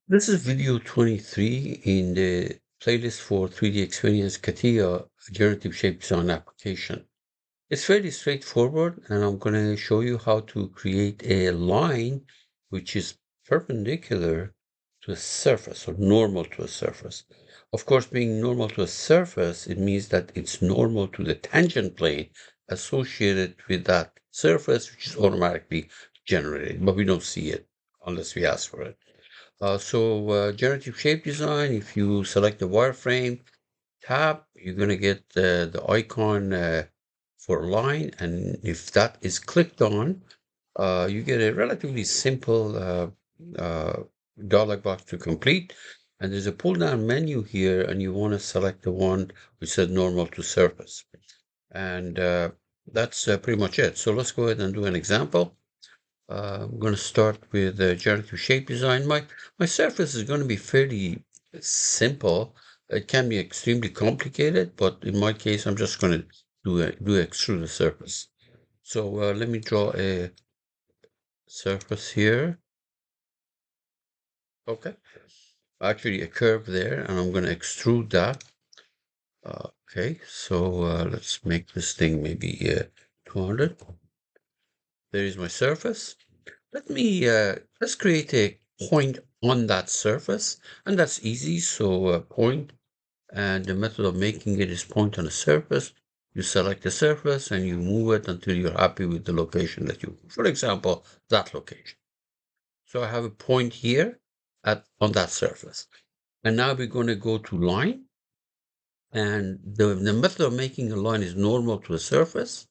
This is video 23 in the playlist for 3D Experience CATIA generative shape design application. It's fairly straightforward, and I'm going to show you how to create a line which is perpendicular to a surface or normal to a surface. Of course, being normal to a surface, it means that it's normal to the tangent plane associated with that surface, which is automatically generated, but we don't see it unless we ask for it. Generative shape design, if you select the wireframe tab, you're going to get the icon for a line. And if that is clicked on, you get a relatively simple dialog box to complete. And there's a pull down menu here, and you want to select the one which says normal to surface. And that's pretty much it. So let's go ahead and do an example. I'm going to start with generative shape design. My surface is going to be fairly simple. It can be extremely complicated, but in my case, I'm just going to do extrude the surface. So let me draw a surface here. Okay, actually a curve there, and I'm going to extrude that. Okay, so let's make this thing maybe 200. There is my surface. Let's create a point on that surface, and that's easy. So point, and the method of making it is point on a surface. You select the surface and you move it until you're happy with the location that you, for example, that location. So I have a point here on that surface. And now we're going to go to line. And the method of making a line is normal to a surface.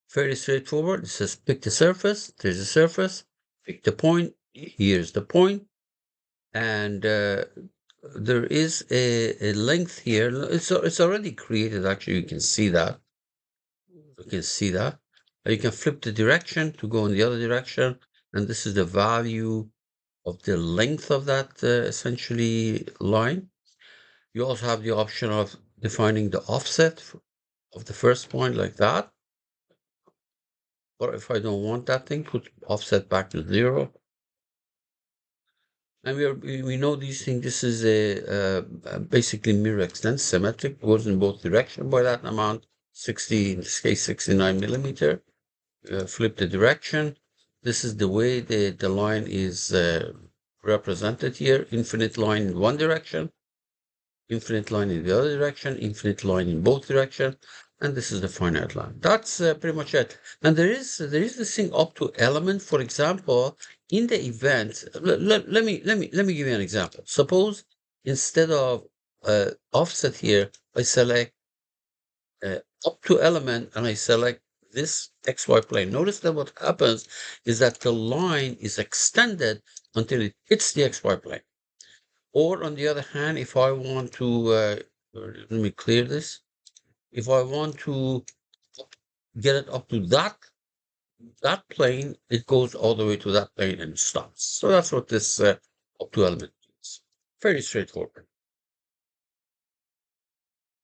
Fairly straightforward. It says pick the surface. There's a surface. Pick the point. Here's the point. And there is a length here. It's already created. Actually, you can see that. You can see that. You can flip the direction to go in the other direction. And this is the value of the length of that essentially line. You also have the option of defining the offset of the first point like that. Or if I don't want that thing, put offset back to 0. And we know these things. This is a basically mirror extent, symmetric, goes in both directions by that amount. 60, in this case, 69 millimeter. Flip the direction. This is the way the line is represented here. Infinite line in one direction, infinite line in the other direction, infinite line in both directions, and this is the finite line. That's pretty much it. And there is this thing up to element. For example, in the event, let me give you an example. Suppose instead of offset here, I select up to element and I select this XY plane. Notice that what happens is that the line is extended until it hits the XY plane. Or on the other hand, if I want to, let me clear this. If I want to get it up to that plane, it goes all the way to that plane and stops. So that's what this up to element means. Very straightforward.